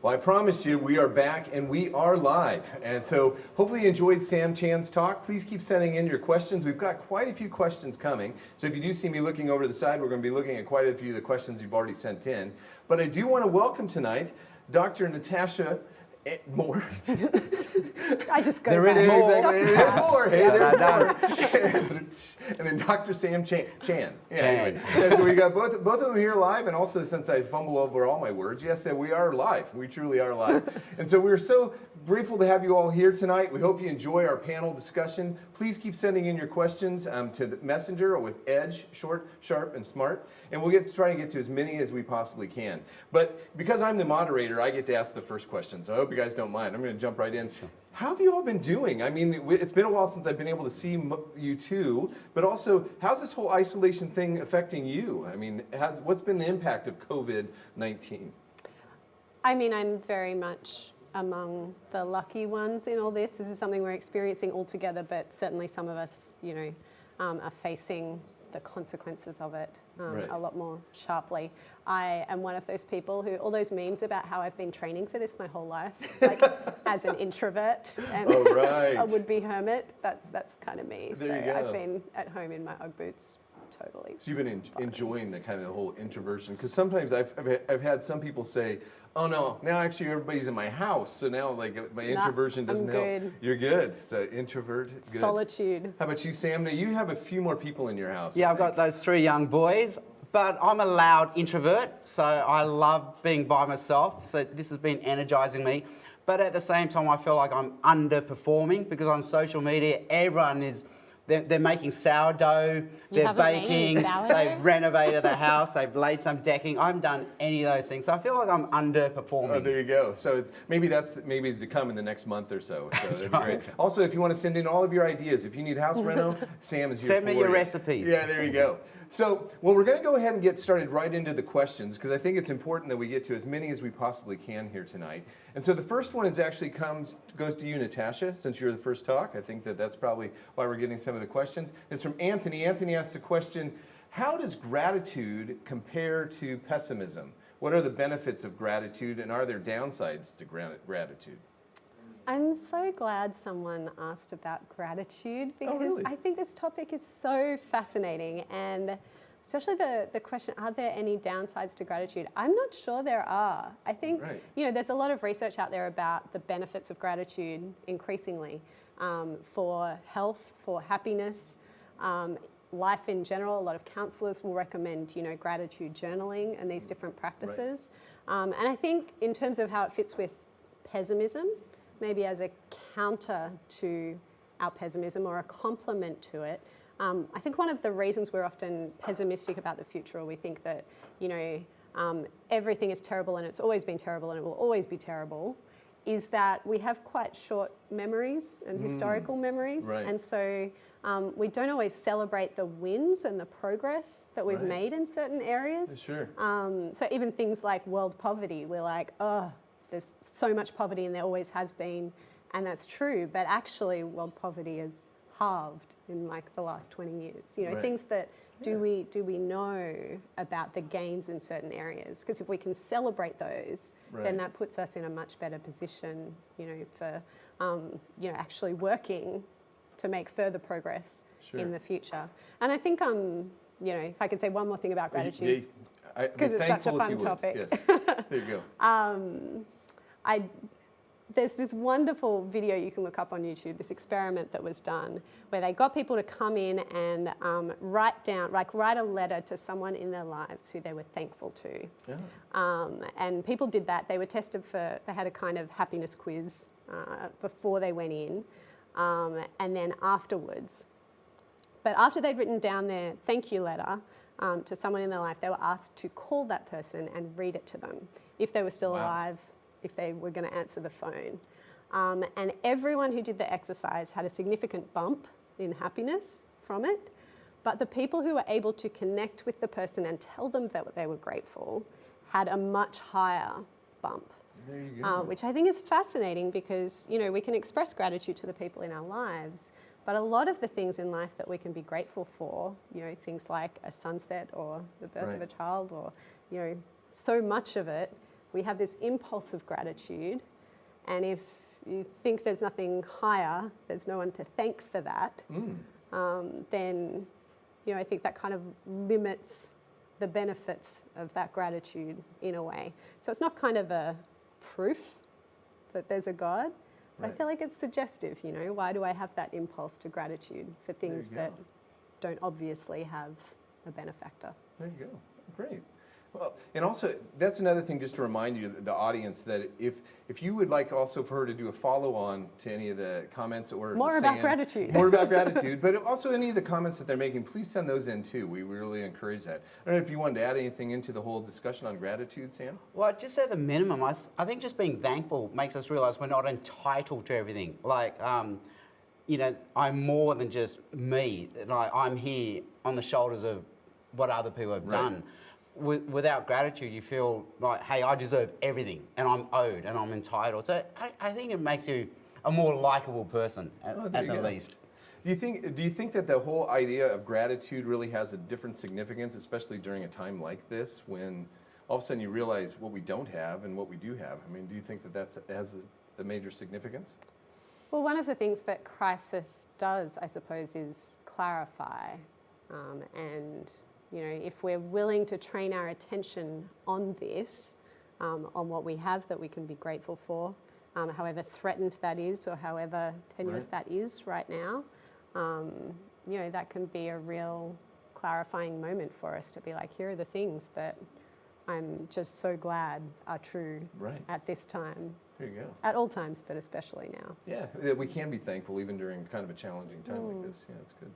Well, I promised you we are back and we are live. And so hopefully you enjoyed Sam Chan's talk. Please keep sending in your questions. We've got quite a few questions coming. So if you do see me looking over to the side, we're going to be looking at quite a few of the questions you've already sent in. But I do want to welcome tonight Dr. Natasha Moore. I just go there back. is more. Dr. There's Tash. more. Hey, there's more. And then Dr. Sam Chan. Yeah, anyway. Yeah, so we got both of them here live, and also since I fumble over all my words, yes, that we are live. We truly are live. And so we're so grateful to have you all here tonight. We hope you enjoy our panel discussion. Please keep sending in your questions to the messenger or with Edge, short, sharp, and smart. And we'll try to get to as many as we possibly can. But because I'm the moderator, I get to ask the first question. So I hope you guys don't mind. I'm going to jump right in. Sure. How have you all been doing? I mean, it's been a while since I've been able to see you two, but also, how's this whole isolation thing affecting you? I mean, what's been the impact of COVID-19? I mean, I'm very much among the lucky ones in all this. This is something we're experiencing all together, but certainly some of us, are facing the consequences of it a lot more sharply. I am one of those people who, all those memes about how I've been training for this my whole life, like as an introvert and a would-be hermit, that's kind of me. So I've been at home in my Ugg boots. Totally. So you've been enjoying the kind of the whole introversion, because sometimes I've had some people say, "Oh no, now actually everybody's in my house, so now like my introversion doesn't help." You're good. So introvert, good. Solitude. How about you, Sam? Now you have a few more people in your house. Yeah, I've got those 3 young boys, but I'm a loud introvert, so I love being by myself. So this has been energizing me. But at the same time, I feel like I'm underperforming because on social media, everyone is. They're making sourdough, they're baking, they've renovated the house, they've laid some decking. I haven't done any of those things, so I feel like I'm underperforming. Oh, there you go. So it's maybe to come in the next month or so. So that'd be great. Also, if you want to send in all of your ideas, if you need house reno, Sam is here for you. Send me your recipes. Yeah, there you go. So, well, we're going to go ahead and get started right into the questions, because I think it's important that we get to as many as we possibly can here tonight. And so the first one goes to you, Natasha, since you're the first talk. I think that's probably why we're getting some of the questions. It's from Anthony. Anthony asks the question, how does gratitude compare to pessimism? What are the benefits of gratitude, and are there downsides to gratitude? I'm so glad someone asked about gratitude, because really? I think this topic is so fascinating, and especially the question, are there any downsides to gratitude? I'm not sure there are. I think, there's a lot of research out there about the benefits of gratitude increasingly for health, for happiness, life in general. A lot of counsellors will recommend, gratitude journaling and these different practices. And I think in terms of how it fits with pessimism, maybe as a counter to our pessimism or a complement to it, I think one of the reasons we're often pessimistic about the future, or we think that, everything is terrible and it's always been terrible and it will always be terrible, is that we have quite short memories and historical memories. Right. And so we don't always celebrate the wins and the progress that we've made in certain areas. Sure. So even things like world poverty, we're like, oh, there's so much poverty and there always has been, and that's true, but actually world poverty is halved in like the last 20 years. Things that do we know about the gains in certain areas? Because if we can celebrate those, then that puts us in a much better position, for actually working to make further progress in the future. And I think if I could say one more thing about gratitude, because it's such a fun topic. Yes. There you go. There's this wonderful video you can look up on YouTube, this experiment that was done where they got people to come in and write a letter to someone in their lives who they were thankful to. Yeah. And people did that. They were tested they had a kind of happiness quiz before they went in, and then afterwards. But after they'd written down their thank you letter to someone in their life, they were asked to call that person and read it to them if they were still alive, if they were going to answer the phone. And everyone who did the exercise had a significant bump in happiness from it. But the people who were able to connect with the person and tell them that they were grateful had a much higher bump. There you go. Which I think is fascinating because, we can express gratitude to the people in our lives, but a lot of the things in life that we can be grateful for, things like a sunset or the birth of a child or, so much of it we have this impulse of gratitude, and if you think there's nothing higher, there's no one to thank for that, then I think that kind of limits the benefits of that gratitude in a way. So it's not kind of a proof that there's a God, but I feel like it's suggestive, why do I have that impulse to gratitude for things that don't obviously have a benefactor? There you go. Great. Well, and also, that's another thing just to remind you, the audience, that if you would like also for her to do a follow-on to any of the comments or more about gratitude. More about gratitude, but also any of the comments that they're making, please send those in too. We really encourage that. I don't know if you wanted to add anything into the whole discussion on gratitude, Sam? Well, just at the minimum, I think just being thankful makes us realise we're not entitled to everything. Like, I'm more than just me. Like, I'm here on the shoulders of what other people have done. Without gratitude, you feel like, hey, I deserve everything, and I'm owed, and I'm entitled. So I think it makes you a more likable person, at the least. Do you think that the whole idea of gratitude really has a different significance, especially during a time like this, when all of a sudden you realize what we don't have and what we do have? I mean, do you think that has a major significance? Well, one of the things that crisis does, I suppose, is clarify. And, if we're willing to train our attention on this, on what we have that we can be grateful for, however threatened that is or however tenuous that is right now, that can be a real clarifying moment for us to be like, here are the things that I'm just so glad are true at this time. There you go. At all times, but especially now. Yeah, that we can be thankful even during kind of a challenging time like this. Yeah, that's good.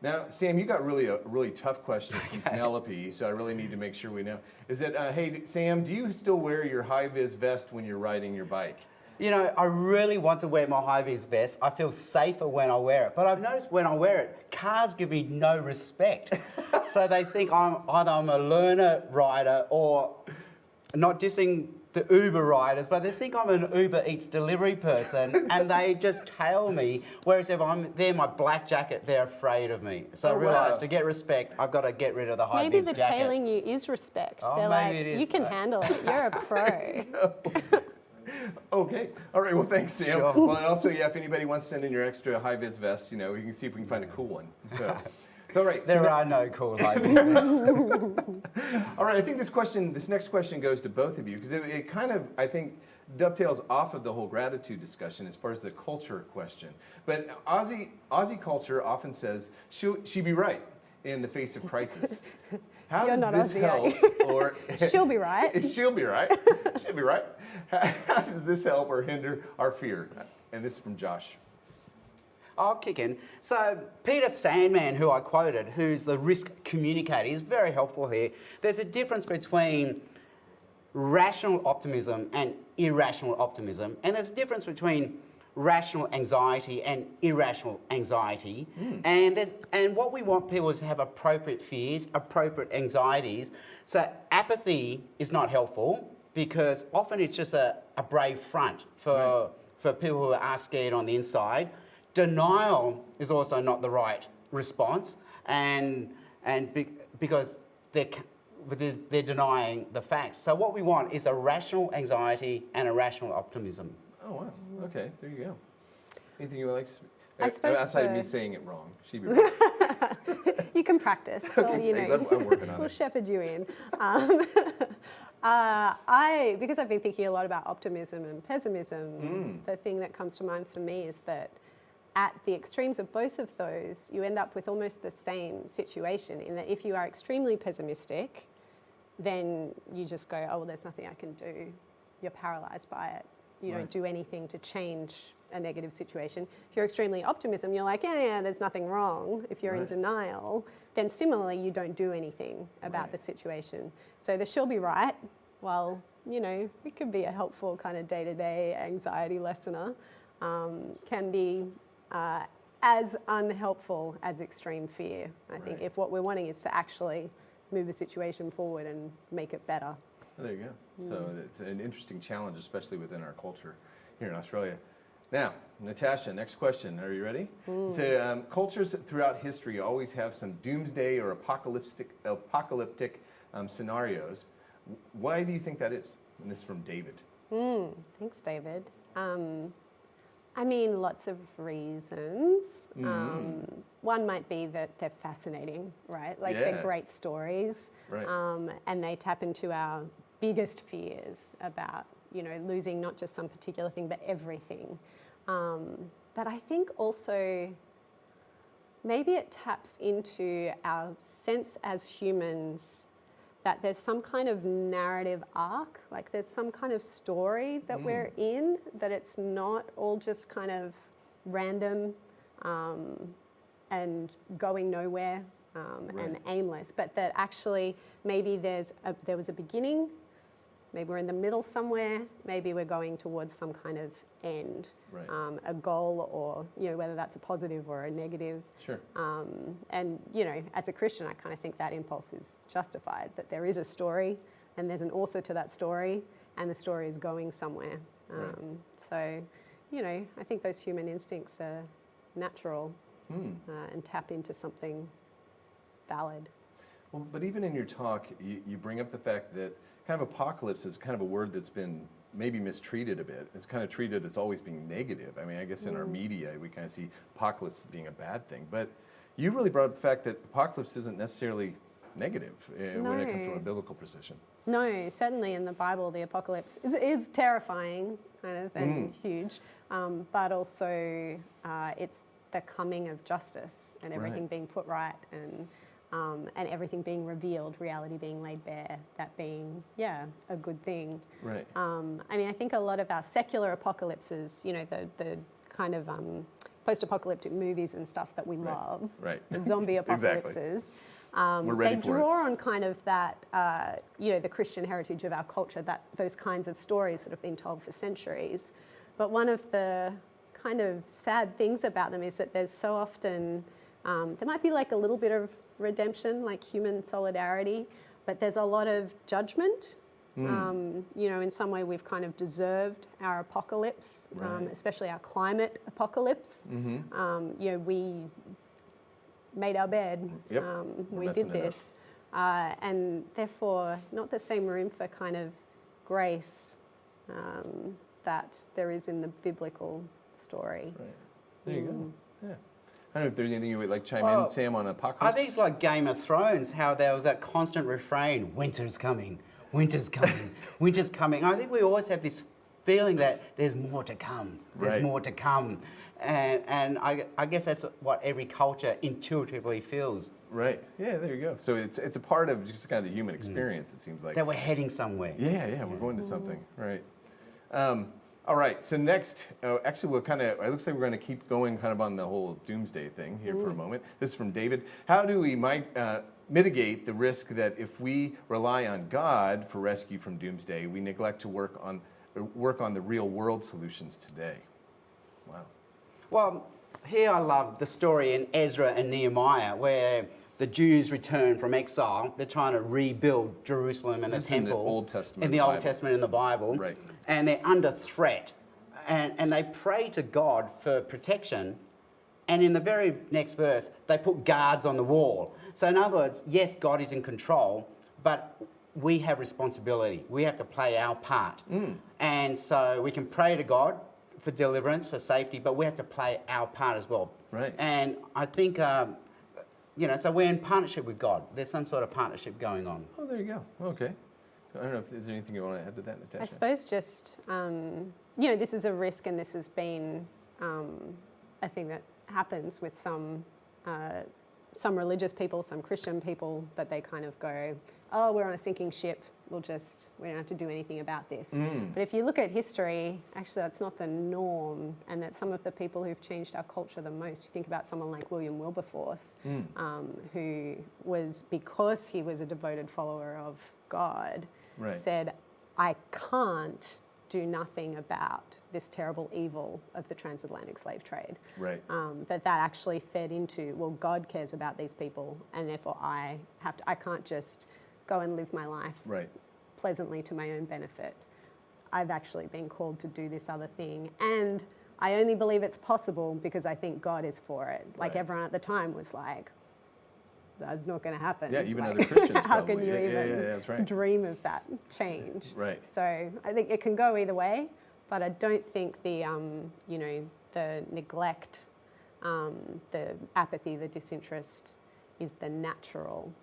Now, Sam, you got a really tough question from Penelope, so I really need to make sure we know. Is that, hey, Sam, do you still wear your high-vis vest when you're riding your bike? I really want to wear my high-vis vest. I feel safer when I wear it. But I've noticed when I wear it, cars give me no respect. So they think I'm a learner rider or not dissing the Uber riders, but they think I'm an Uber Eats delivery person and they just tail me. Whereas if I'm there in my black jacket, they're afraid of me. So I realised to get respect, I've got to get rid of the high-vis jacket. Maybe the tailing you is respect. They're like, it is. You can handle it. You're a pro. Okay. All right. Well, thanks, Sam. Sure. Well, and also, if anybody wants to send in your extra high-vis vests, we can see if we can find a cool one. So, all right. There are no cool high-vis vests. All right. I think this next question goes to both of you because it kind of, I think, dovetails off of the whole gratitude discussion as far as the culture question. But Aussie culture often says she be right in the face of crisis. How does this help? Or she'll be right. She'll be right. She'll be right. How does this help or hinder our fear? And this is from Josh. I'll kick in. So Peter Sandman, who I quoted, who's the risk communicator, is very helpful here. There's a difference between rational optimism and irrational optimism, and there's a difference between rational anxiety and irrational anxiety. And what we want people is to have appropriate fears, appropriate anxieties. So apathy is not helpful because often it's just a brave front for people who are scared on the inside. Denial is also not the right response, because they're denying the facts. So what we want is a rational anxiety and a rational optimism. Oh, wow. Okay, there you go. Anything you would like to I suppose outside of me saying it wrong? She'd be right. You can practice. Okay, Well, I'm working on it. We'll shepherd you in. Because I've been thinking a lot about optimism and pessimism, the thing that comes to mind for me is that at the extremes of both of those, you end up with almost the same situation in that if you are extremely pessimistic, then you just go, oh, well, there's nothing I can do. You're paralysed by it. You don't do anything to change a negative situation. If you're extremely optimism, you're like, yeah, there's nothing wrong. If you're in denial, then similarly, you don't do anything about the situation. So the she'll be right, well, it could be a helpful kind of day-to-day anxiety lessener, can be as unhelpful as extreme fear. I think if what we're wanting is to actually move the situation forward and make it better. Oh, there you go. So it's an interesting challenge, especially within our culture here in Australia. Now, Natasha, next question. Are you ready? So, cultures throughout history always have some doomsday or apocalyptic scenarios. Why do you think that is? And this is from David. Thanks, David. I mean, lots of reasons. One might be that they're fascinating, right? Like they're great stories, Right. and they tap into our biggest fears about, losing not just some particular thing, but everything. But I think also maybe it taps into our sense as humans that there's some kind of narrative arc, like there's some kind of story that we're in, that it's not all just kind of random and going nowhere and aimless, but that actually maybe there was a beginning, maybe we're in the middle somewhere, maybe we're going towards some kind of end, a goal, or whether that's a positive or a negative. Sure. And as a Christian, I kind of think that impulse is justified, that there is a story and there's an author to that story, and the story is going somewhere. So, I think those human instincts are natural and tap into something valid. Well, but even in your talk, you bring up the fact that kind of apocalypse is kind of a word that's been maybe mistreated a bit. It's kind of treated as always being negative. I mean, I guess in our media, we kind of see apocalypse being a bad thing. But you really brought up the fact that apocalypse isn't necessarily negative when it comes from a biblical position. No, certainly in the Bible, the apocalypse is terrifying, kind of, and huge, but also it's the coming of justice and everything being put right, and everything being revealed, reality being laid bare, that being, a good thing. Right. I mean, I think a lot of our secular apocalypses, the kind of post-apocalyptic movies and stuff that we love, the zombie apocalypses, they draw on kind of that, the Christian heritage of our culture, those kinds of stories that have been told for centuries. But one of the kind of sad things about them is that there's so often, there might be like a little bit of redemption, like human solidarity, but there's a lot of judgment. In some way we've kind of deserved our apocalypse, especially our climate apocalypse. We made our bed, we did this, and therefore not the same room for kind of grace that there is in the biblical story. Right. There you go. Yeah. I don't know if there's anything you would like chime in, Sam, on apocalypse. I think it's like Game of Thrones, how there was that constant refrain, winter's coming, winter's coming, winter's coming. I think we always have this feeling that there's more to come, there's more to come. And I guess that's what every culture intuitively feels. Right. Yeah, there you go. So it's a part of just kind of the human experience, it seems like. That we're heading somewhere. Yeah, we're going to something. Right. All right, so next, actually it looks like we're going to keep going kind of on the whole doomsday thing here for a moment. This is from David. How do we mitigate the risk that if we rely on God for rescue from doomsday, we neglect to work on the real world solutions today? Wow. Well, here I love the story in Ezra and Nehemiah where the Jews return from exile. They're trying to rebuild Jerusalem and the temple. In the Old Testament. In the Old Testament in the Bible. Right. And they're under threat. And they pray to God for protection. And in the very next verse, they put guards on the wall. So in other words, yes, God is in control, but we have responsibility. We have to play our part. And so we can pray to God for deliverance, for safety, but we have to play our part as well. Right. And I think, so we're in partnership with God. There's some sort of partnership going on. Oh, there you go. Okay. I don't know if there's anything you want to add to that, Natasha. I suppose just, this is a risk, and this has been a thing that happens with some religious people, some Christian people, that they kind of go, oh, we're on a sinking ship, we don't have to do anything about this. But if you look at history, actually that's not the norm, and that some of the people who've changed our culture the most, you think about someone like William Wilberforce, who was, because he was a devoted follower of God, said, I can't do nothing about this terrible evil of the transatlantic slave trade. Right. That actually fed into, well, God cares about these people, and therefore I can't just go and live my life pleasantly to my own benefit. I've actually been called to do this other thing, and I only believe it's possible because I think God is for it. Like everyone at the time was like, that's not going to happen. Yeah, even other Christians How probably. can you even that's right. dream of that change? Right. So I think it can go either way, but I don't think the the neglect, the apathy, the disinterest is the natural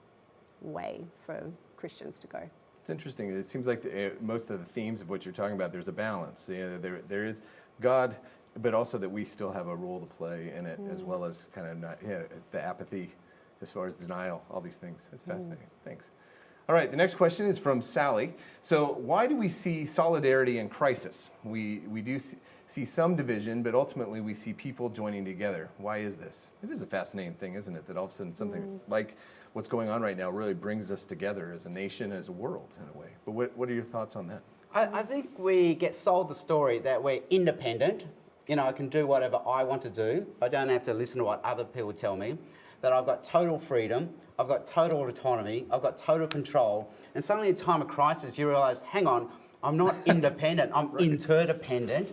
way for Christians to go. It's interesting. It seems like most of the themes of what you're talking about, there's a balance. There is God, but also that we still have a role to play in it, as well as kind of the apathy, as far as denial, all these things. It's fascinating. Thanks. All right, the next question is from Sally. So why do we see solidarity in crisis? We do see some division, but ultimately we see people joining together. Why is this? It is a fascinating thing, isn't it? That all of a sudden something like what's going on right now really brings us together as a nation, as a world, in a way. But what are your thoughts on that? I think we get sold the story that we're independent. I can do whatever I want to do. I don't have to listen to what other people tell me. That I've got total freedom, I've got total autonomy, I've got total control. And suddenly in a time of crisis, you realise, hang on, I'm not independent, I'm interdependent.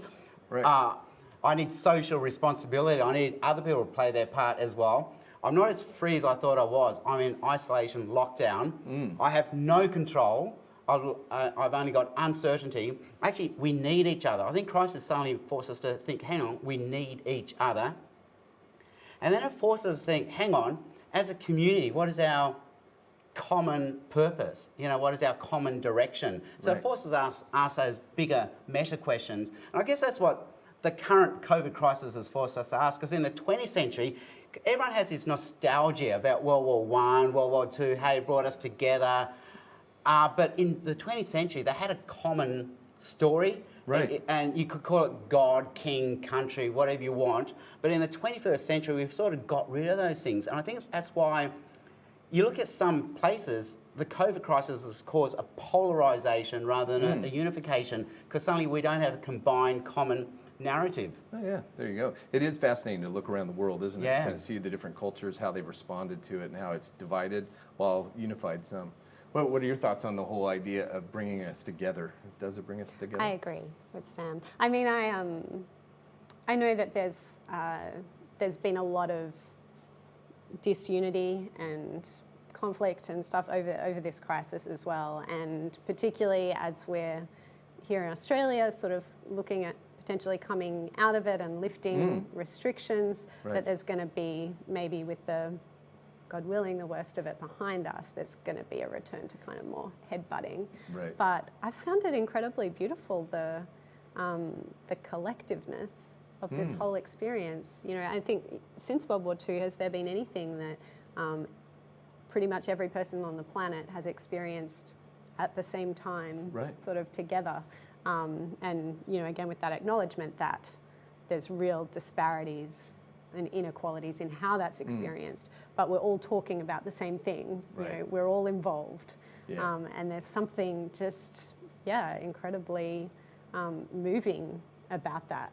Right. I need social responsibility. I need other people to play their part as well. I'm not as free as I thought I was. I'm in isolation, lockdown. I have no control. I've only got uncertainty. Actually, we need each other. I think crisis suddenly forces us to think, hang on, we need each other. And then it forces us to think, hang on, as a community, what is our common purpose? What is our common direction? So it forces us to ask those bigger meta questions. And I guess that's what the current COVID crisis has forced us to ask, because in the 20th century, everyone has this nostalgia about World War I, World War II, hey, it brought us together. But in the 20th century, they had a common story. Right. And you could call it God, king, country, whatever you want. But in the 21st century, we've sort of got rid of those things. And I think that's why you look at some places, the COVID crisis has caused a polarisation rather than a unification, because suddenly we don't have a combined common narrative. Oh, yeah, there you go. It is fascinating to look around the world, isn't it? Yeah. To kind of see the different cultures, how they've responded to it, and how it's divided while unified some. Well, what are your thoughts on the whole idea of bringing us together? Does it bring us together? I agree with Sam. I mean, I know that there's been a lot of disunity and conflict and stuff over this crisis as well, and particularly as we're here in Australia, sort of looking at potentially coming out of it and lifting restrictions. That there's going to be, maybe with the, God willing, the worst of it behind us, there's going to be a return to kind of more headbutting. Right. But I found it incredibly beautiful, the collectiveness of this whole experience. I think since World War II, has there been anything that pretty much every person on the planet has experienced at the same time, sort of together? And again, with that acknowledgement that there's real disparities and inequalities in how that's experienced, but we're all talking about the same thing. We're all involved, and there's something just incredibly moving about that.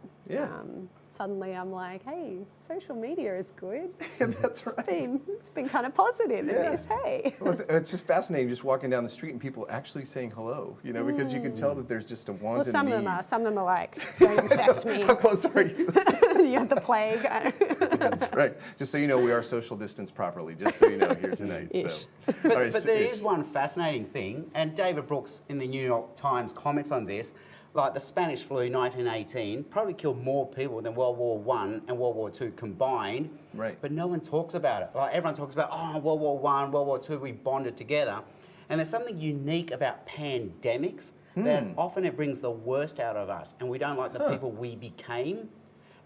Suddenly I'm like, hey, social media is good. That's right. It's been kind of positive in this, hey. Well, it's just fascinating just walking down the street and people actually saying hello, because you can tell that there's just a want and a some need. of them are like, don't infect me. How close are you? You have the plague. That's right. Just so you know, we are social distanced properly, just so you know, here tonight. Ish. So. But there is one fascinating thing, and David Brooks in the New York Times comments on this. Like the Spanish flu 1918 probably killed more people than World War I and World War II combined. Right. But no one talks about it. Like everyone talks about, World War I, World War II, we bonded together. And there's something unique about pandemics that often it brings the worst out of us, and we don't like the people we became.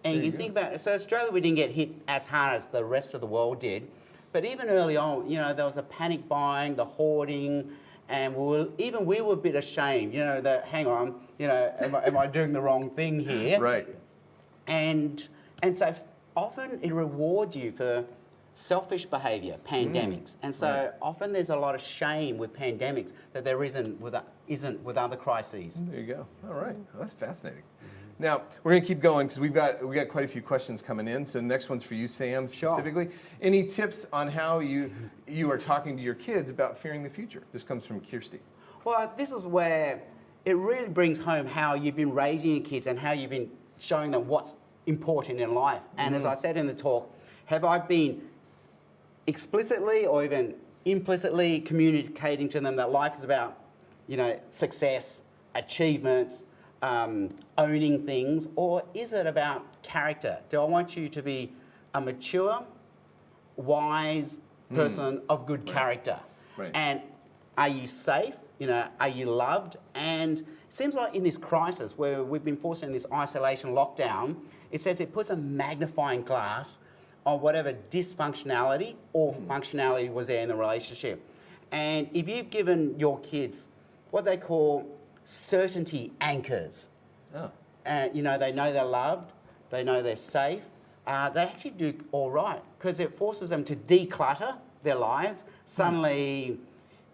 And you think about it. So Australia, we didn't get hit as hard as the rest of the world did. But even early on, there was a panic buying, the hoarding, and we were a bit ashamed, that, hang on, am I doing the wrong thing here? Right. And so often it rewards you for selfish behaviour, pandemics. And so often there's a lot of shame with pandemics that there isn't with other crises. There you go. All right. Well, that's fascinating. Now, we're going to keep going because we've got quite a few questions coming in. So the next one's for you, Sam, specifically. Sure. Any tips on how you are talking to your kids about fearing the future? This comes from Kirsty. Well, this is where it really brings home how you've been raising your kids and how you've been showing them what's important in life. And as I said in the talk, have I been explicitly or even implicitly communicating to them that life is about, success, achievements, owning things, or is it about character? Do I want you to be a mature, wise person of good character? Right. And are you safe? Are you loved? And it seems like in this crisis where we've been forced in this isolation lockdown, it says it puts a magnifying glass on whatever dysfunctionality or functionality was there in the relationship. And if you've given your kids what they call certainty anchors, they know they're loved, they know they're safe, they actually do all right because it forces them to declutter their lives. Suddenly,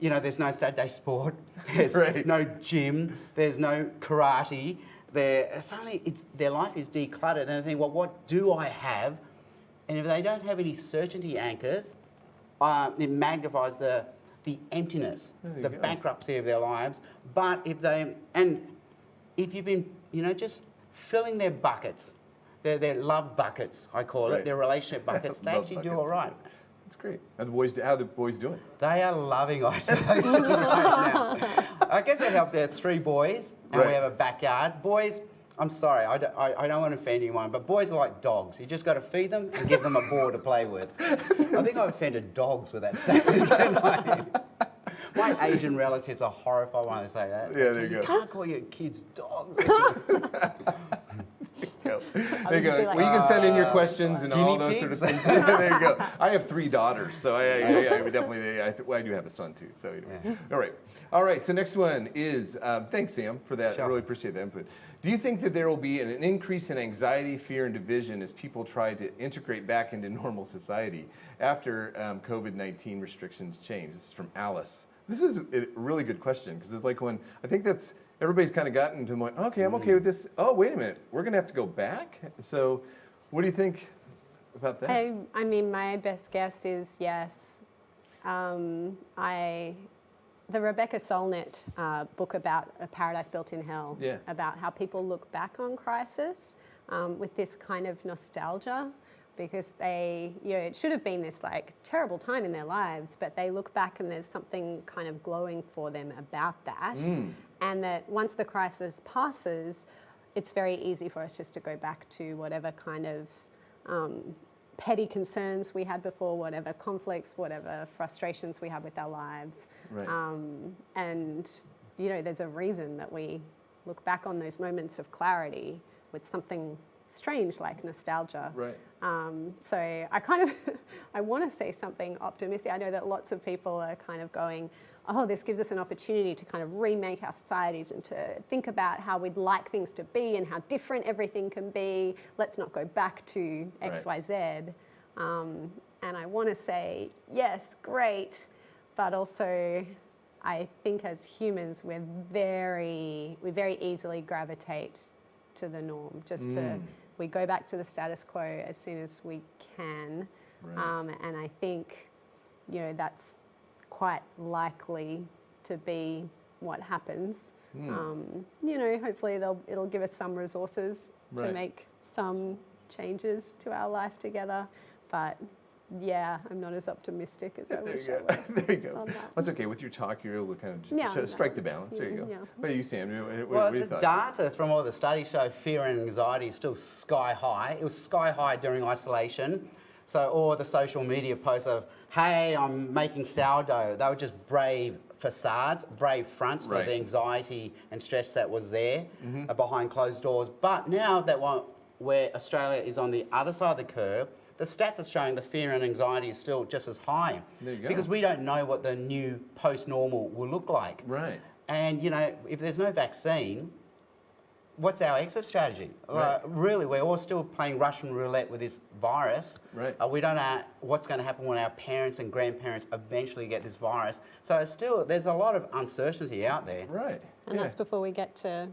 there's no Saturday sport, there's no gym, there's no karate. Suddenly their life is decluttered and they think, well, what do I have? And if they don't have any certainty anchors, it magnifies the emptiness, the bankruptcy of their lives. But if you've been, just filling their buckets, their love buckets, I call it, their relationship buckets, they actually do all right. That's great. How are the boys doing? They are loving isolation right now. I guess it helps. There are 3 boys, and we have a backyard. Boys, I'm sorry, I don't want to offend anyone, but boys are like dogs. You just got to feed them and give them a ball to play with. I think I've offended dogs with that statement, didn't I? My Asian relatives are horrified when I say that. Yeah, there you go. You can't call your kids dogs. There you go. Well, you can send in your questions and all those sort of things. There you go. I have 3 daughters, so I would definitely. I do have a son too. So anyway. All right. So next one is. Thanks, Sam, for that. Sure. I really appreciate the input. Do you think that there will be an increase in anxiety, fear, and division as people try to integrate back into normal society after COVID-19 restrictions change? This is from Alice. This is a really good question because it's like when I think that's. Everybody's kind of gotten to the point, okay, I'm okay with this. Oh, wait a minute, we're going to have to go back? So what do you think about that? I mean, my best guess is yes. The Rebecca Solnit book about A Paradise Built in Hell, about how people look back on crisis with this kind of nostalgia, because it should have been this like terrible time in their lives, but they look back and there's something kind of glowing for them about that. And that once the crisis passes, it's very easy for us just to go back to whatever kind of petty concerns we had before, whatever conflicts, whatever frustrations we have with our lives. Right. And, there's a reason that we look back on those moments of clarity with something strange like nostalgia. Right. So I want to say something optimistic. I know that lots of people are kind of going, oh, this gives us an opportunity to kind of remake our societies and to think about how we'd like things to be and how different everything can be. Let's not go back to X, Y, Z. And I want to say, yes, great, but also I think as humans we very easily gravitate to the norm, we go back to the status quo as soon as we can. Right. And I think, that's quite likely to be what happens. Hopefully it'll give us some resources to make some changes to our life together. But yeah, I'm not as optimistic as I wish I was. There you go. That's okay. With your talk, you're able to kind of strike the balance. There you go. Yeah. What about you, Sam? Well, what are your the thoughts? data from all the studies show fear and anxiety is still sky high. It was sky high during isolation. So, or the social media posts of, hey, I'm making sourdough. They were just brave facades, brave fronts for the anxiety and stress that was there behind closed doors. But now that where Australia is on the other side of the curve, the stats are showing the fear and anxiety is still just as high. There you go. Because we don't know what the new post-normal will look like. Right. And, if there's no vaccine, what's our exit strategy? Right. Really, we're all still playing Russian roulette with this virus. Right. We don't know what's going to happen when our parents and grandparents eventually get this virus. So there's a lot of uncertainty out there. Right. And that's before we get to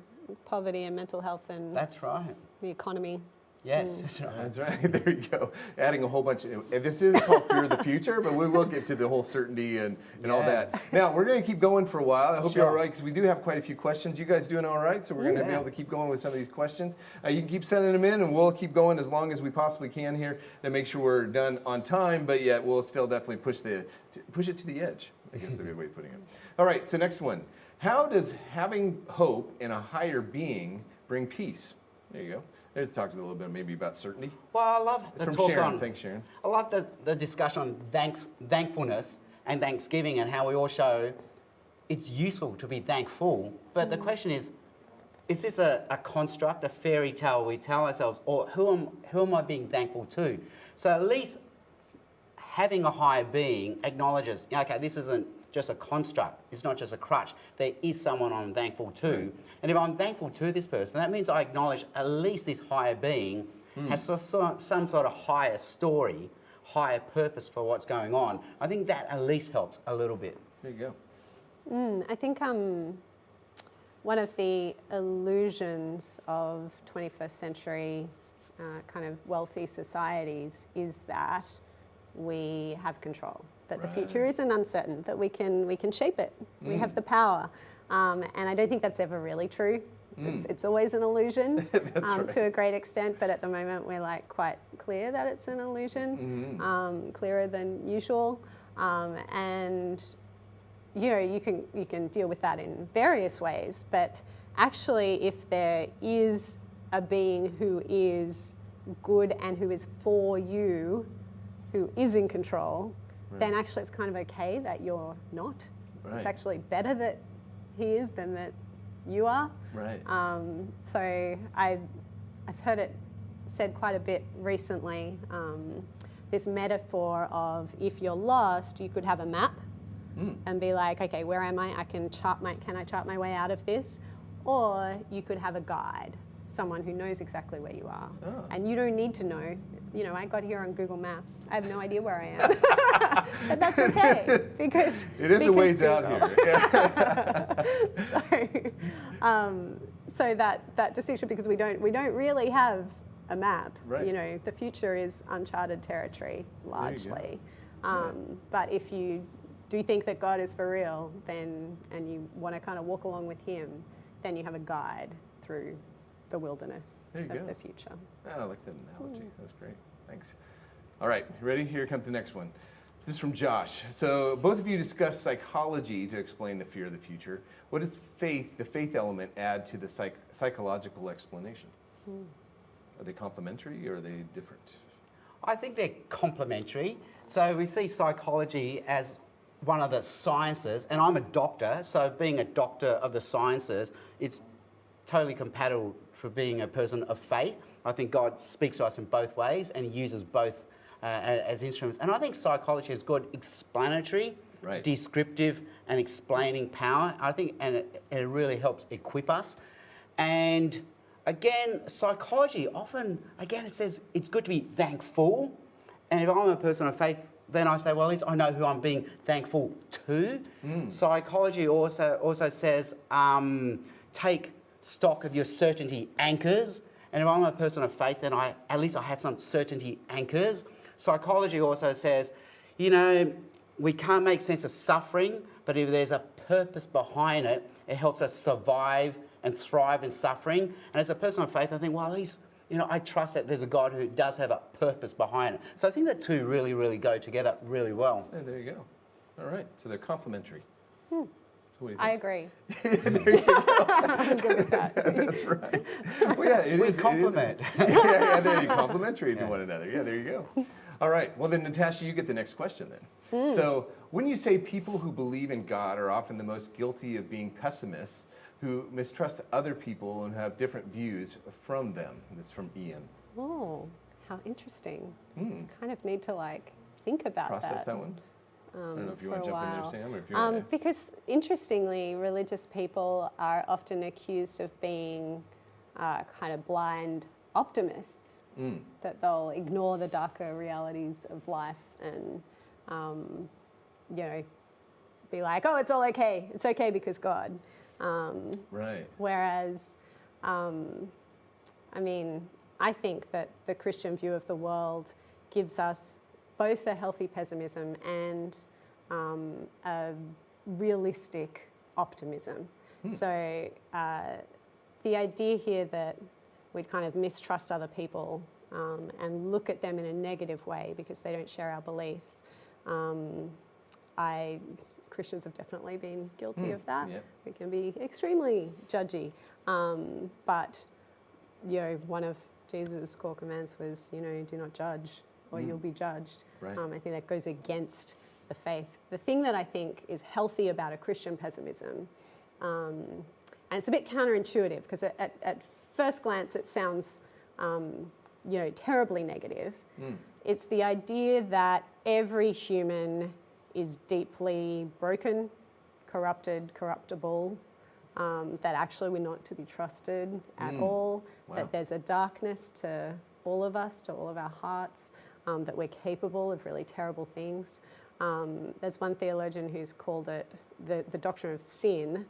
poverty and mental health and That's right. the economy. Yes, that's right. That's right. There you go. Adding a whole bunch of, and this is called fear of the future, but we will get to the whole certainty and all that. Now, we're going to keep going for a while. I hope you're all right, because we do have quite a few questions. You guys doing all right? So we're going to be able to keep going with some of these questions. You can keep sending them in, and we'll keep going as long as we possibly can here to make sure we're done on time, but yet we'll still definitely push it to the edge, I guess is a good way of putting it. All right, so next one. How does having hope in a higher being bring peace? There you go. Let's talk a little bit maybe about certainty. Well, I love It's the from talk Sharon. on. Thanks, Sharon. I love the discussion on thankfulness and thanksgiving, and how we all show it's useful to be thankful. But the question is this a construct, a fairy tale we tell ourselves, or who am I being thankful to? So at least having a higher being acknowledges, okay, this isn't just a construct. It's not just a crutch. There is someone I'm thankful to. Right. And if I'm thankful to this person, that means I acknowledge at least this higher being has some sort of higher story, higher purpose for what's going on. I think that at least helps a little bit. There you go. I think one of the illusions of 21st century kind of wealthy societies is that we have control. That the future isn't uncertain, that we can shape it. We have the power. And I don't think that's ever really true. It's always an illusion to a great extent, but at the moment we're like quite clear that it's an illusion, clearer than usual. And you know, you can deal with that in various ways, but actually if there is a being who is good and who is for you, who is in control, then actually it's kind of okay that you're not. It's actually better that he is than that you are. Right. So I've heard it said quite a bit recently, this metaphor of if you're lost, you could have a map and be like, okay, where am I? Can I chart my way out of this? Or you could have a guide, someone who knows exactly where you are. Oh. And you don't need to know. You know, I got here on Google Maps. I have no idea where I am. But that's okay, because it is a ways out here. So that distinction, because we don't really have a map. Right. You know, the future is uncharted territory largely. But if you do think that God is for real, then and you want to kind of walk along with Him, then you have a guide through the wilderness of the future. Oh, I like that analogy. That's great. Thanks. All right, you ready? Here comes the next one. This is from Josh. So both of you discussed psychology to explain the fear of the future. What does the faith element, add to the psychological explanation? Are they complementary or are they different? I think they're complementary. So we see psychology as one of the sciences, and I'm a doctor, so being a doctor of the sciences, it's totally compatible for being a person of faith. I think God speaks to us in both ways, and He uses both as instruments. And I think psychology has good explanatory, descriptive, and explaining power. I think, and it really helps equip us. And again, psychology often, again, it says it's good to be thankful. And if I'm a person of faith, then I say, well, at least I know who I'm being thankful to. Psychology also says, take stock of your certainty anchors. And if I'm a person of faith, then at least I have some certainty anchors. Psychology also says, you know, we can't make sense of suffering, but if there's a purpose behind it, it helps us survive and thrive in suffering. And as a person of faith, I think, well, at least, you know, I trust that there's a God who does have a purpose behind it. So I think the two really, really go together really well. Yeah, there you go. All right, so they're complementary. So what do you think? I agree. There you go. I'm good with that. That's right. Well, yeah, We complement. They're complementary to one another. Yeah, there you go. All right. Well, then, Natasha, you get the next question then. So when you say people who believe in God are often the most guilty of being pessimists, who mistrust other people and have different views from them. That's from Ian. Oh, how interesting. Kind of need to think about Process that one. I don't know if you want to jump in there, Sam, or if you want because interestingly, religious people are often accused of being kind of blind optimists, that they'll ignore the darker realities of life and, you know, be like, oh, it's all okay. It's okay because God. Right. Whereas, I mean, I think that the Christian view of the world gives us both a healthy pessimism and a realistic optimism. So the idea here that we'd kind of mistrust other people and look at them in a negative way because they don't share our beliefs. Christians have definitely been guilty of that. Yeah. We can be extremely judgy. But, one of Jesus' core commands was, do not judge or you'll be judged. Right. I think that goes against the faith. The thing that I think is healthy about a Christian pessimism, and it's a bit counterintuitive because at first glance it sounds, terribly negative. It's the idea that every human is deeply broken, corrupted, corruptible, that actually we're not to be trusted at all, that there's a darkness to all of us, to all of our hearts, that we're capable of really terrible things. There's one theologian who's called it the doctrine of sin,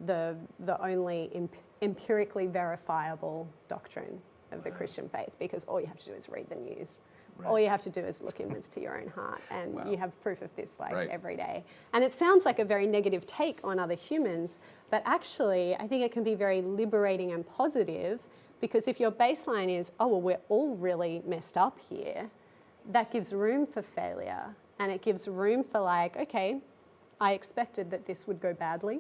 the only empirically verifiable doctrine of the Christian faith, because all you have to do is read the news. Right. All you have to do is look inwards to your own heart, and you have proof of this every day. And it sounds like a very negative take on other humans, but actually I think it can be very liberating and positive, because if your baseline is, we're all really messed up here, that gives room for failure, and it gives room for okay, I expected that this would go badly.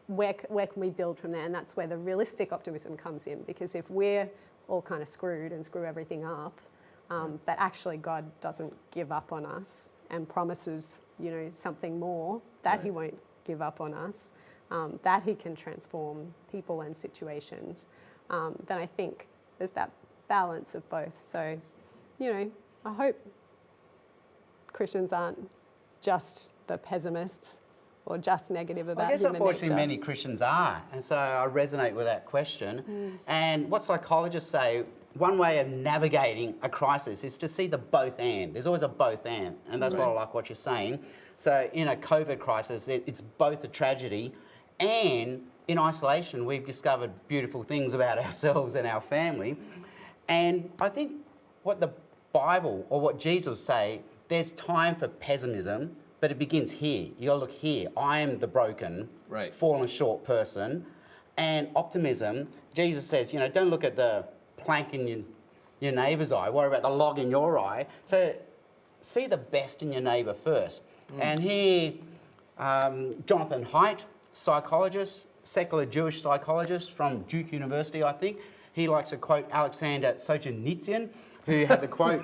Where can we build from there? And that's where the realistic optimism comes in, because if we're all kind of screwed and screw everything up, but actually God doesn't give up on us and promises, something more, that He won't give up on us, that He can transform people and situations, then I think there's that balance of both. So, I hope Christians aren't just the pessimists or just negative about human nature. I guess unfortunately many Christians are, and so I resonate with that question. And what psychologists say, one way of navigating a crisis is to see the both and. There's always a both and that's what I like what you're saying. So in a COVID crisis, it's both a tragedy, and in isolation we've discovered beautiful things about ourselves and our family. And I think what the Bible or what Jesus say, there's time for pessimism, but it begins here. You got to look here. I am the broken, fallen short person. And optimism, Jesus says, don't look at the plank in your neighbour's eye. Worry about the log in your eye. So see the best in your neighbour first. And here, Jonathan Haidt, psychologist, secular Jewish psychologist from Duke University, I think, he likes to quote Alexander Solzhenitsyn, who had the quote,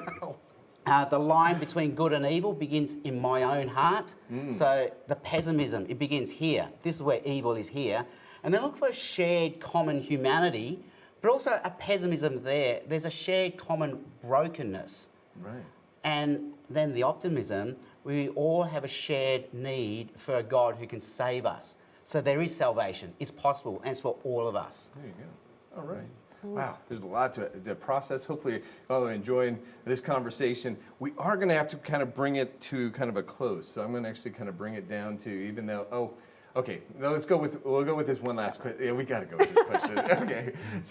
the line between good and evil begins in my own heart. So the pessimism, it begins here. This is where evil is here. And then look for a shared common humanity, but also a pessimism there. There's a shared common brokenness. Right. And then the optimism, we all have a shared need for a God who can save us. So there is salvation. It's possible, and it's for all of us. There you go. All right. Wow, there's a lot to process. Hopefully you all are enjoying this conversation. We are going to have to kind of bring it to kind of a close. So I'm going to actually kind of bring it down to, even though, okay, no, we'll go with this one last question. Yeah, we got to go with this question.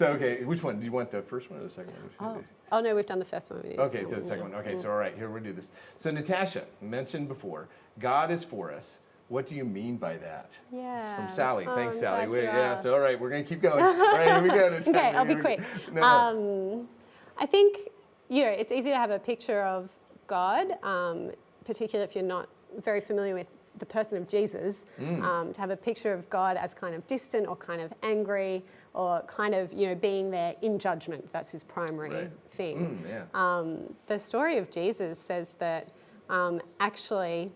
Okay, which one? Do you want the first one or the second one? Oh no, we've done the first one. Okay, so the second one. Okay, so all right, here we'll do this. So Natasha mentioned before, God is for us. What do you mean by that? Yeah. It's from Sally. Thanks, Sally. glad you Yeah, so all right, we're going to keep going. All right, here we go. Natasha. Okay, I'll be quick. No. I think, it's easy to have a picture of God, particularly if you're not very familiar with the person of Jesus, to have a picture of God as kind of distant or kind of angry or kind of, being there in judgment. That's His primary thing. The story of Jesus says that actually,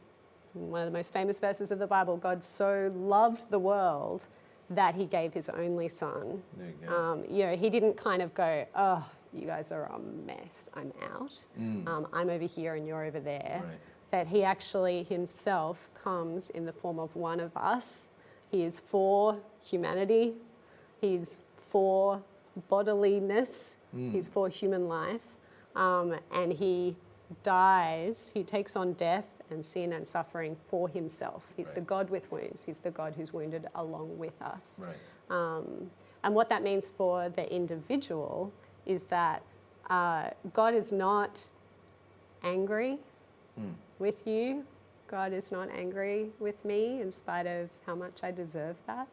one of the most famous verses of the Bible, God so loved the world that He gave His only Son. There you go. He didn't kind of go, oh, you guys are a mess, I'm out. I'm over here and you're over there. Right. That He actually Himself comes in the form of one of us. He is for humanity. He's for bodiliness. He's for human life. And He dies, He takes on death and sin and suffering for Himself. He's the God with wounds. He's the God who's wounded along with us. And what that means for the individual is that God is not angry with you. God is not angry with me in spite of how much I deserve that.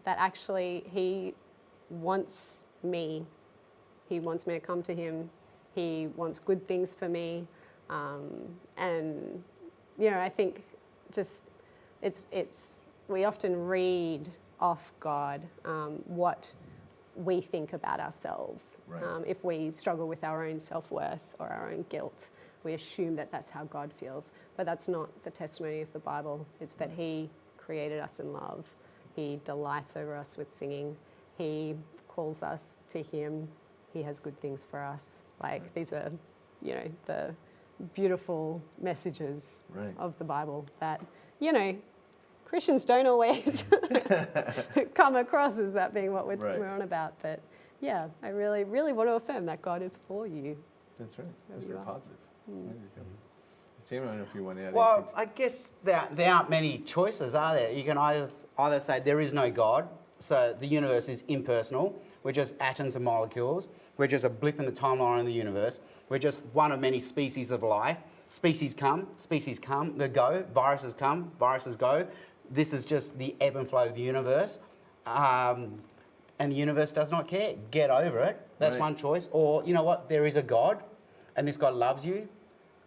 That actually he wants me. He wants me to come to him. He wants good things for me. And, you know, I think just we often read off God what we think about ourselves. Right. If we struggle with our own self-worth or our own guilt, we assume that that's how God feels. But that's not the testimony of the Bible. It's that he created us in love. He delights over us with singing. He calls us to him. He has good things for us. Like, these are, you know, the beautiful messages of the Bible that, you know, Christians don't always come across as that being what we're on about. But yeah, I really, really want to affirm that God is for you. That's right. That's very positive. There you go. Sam, I don't know if you want to add Well, anything. I guess there aren't many choices, are there? You can either say there is no God, so the universe is impersonal. We're just atoms and molecules. We're just a blip in the timeline of the universe. We're just one of many species of life. Species come, they go. Viruses come, viruses go. This is just the ebb and flow of the universe. And the universe does not care. Get over it. That's one choice. Or, you know what? There is a God, and this God loves you.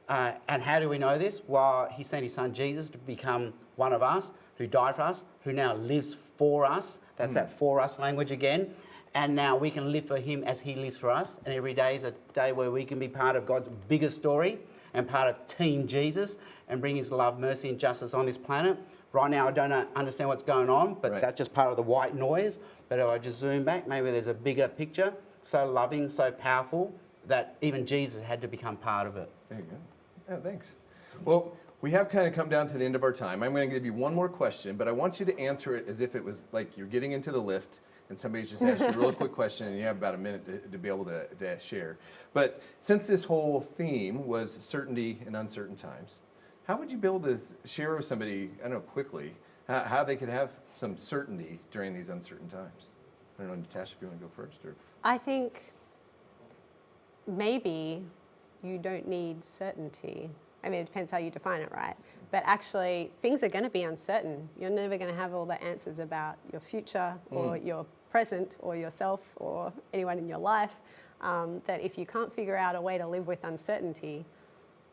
And how do we know this? Well, he sent his son Jesus to become one of us, who died for us, who now lives for us. That's that for us language again. And now we can live for him as he lives for us. And every day is a day where we can be part of God's bigger story and part of Team Jesus and bring his love, mercy and justice on this planet. Right now I don't understand what's going on, but that's just part of the white noise. But if I just zoom back, maybe there's a bigger picture, so loving, so powerful, that even Jesus had to become part of it. There you go. Yeah, thanks. Well, we have kind of come down to the end of our time. I'm going to give you one more question, but I want you to answer it as if it was like you're getting into the lift and somebody's just asked you a real quick question and you have about a minute to be able to share. But since this whole theme was certainty in uncertain times, how would you be able to share with somebody, I don't know, quickly, how they could have some certainty during these uncertain times? I don't know, Natasha, if you want to go first. Or... I think maybe you don't need certainty. I mean, it depends how you define it, right? But actually, things are going to be uncertain. You're never going to have all the answers about your future or your present or yourself or anyone in your life. That if you can't figure out a way to live with uncertainty,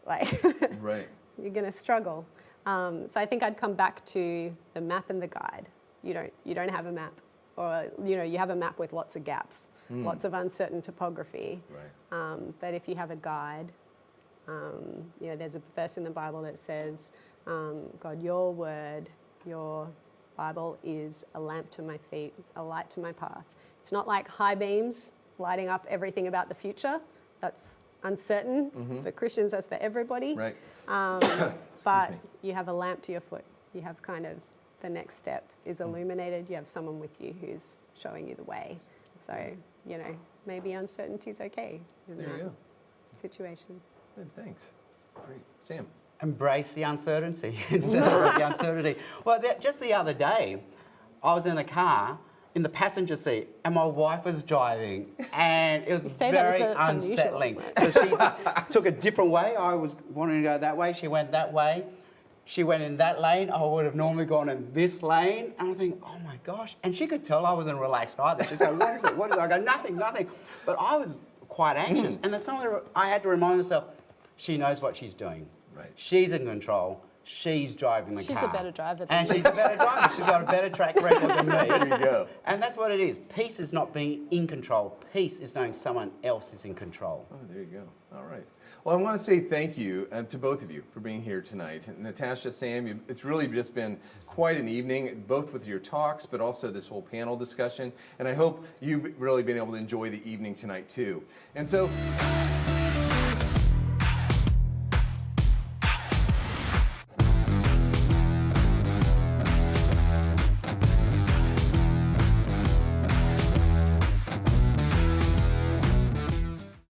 like you're going to struggle. So I think I'd come back to the map and the guide. You don't have a map, or you have a map with lots of gaps, lots of uncertain topography. But if you have a guide, there's a verse in the Bible that says, God, your word, your Bible is a lamp to my feet, a light to my path. It's not like high beams lighting up everything about the future. That's uncertain for Christians, as for everybody. But you have a lamp to your foot. You have kind of the next step is illuminated. You have someone with you who's showing you the way. So, maybe uncertainty is okay in that situation. Good, thanks. Great. Sam? Embrace the uncertainty instead of the uncertainty. Well, just the other day, I was in the car in the passenger seat and my wife was driving and it was very unsettling. So she took a different way. I was wanting to go that way. She went that way. She went in that lane. I would have normally gone in this lane. And I think, oh my gosh. And she could tell I wasn't relaxed either. She's going, what is it? What is it? I go, nothing. But I was quite anxious. And there's something I had to remind myself, she knows what she's doing. She's in control. She's driving the car. She's a better driver than me. And she's a better driver. She's got a better track record than me. There you go. And that's what it is. Peace is not being in control. Peace is knowing someone else is in control. Oh, there you go. All right. Well, I want to say thank you to both of you for being here tonight. Natasha, Sam, it's really just been quite an evening, both with your talks, but also this whole panel discussion. And I hope you've really been able to enjoy the evening tonight, too. And so...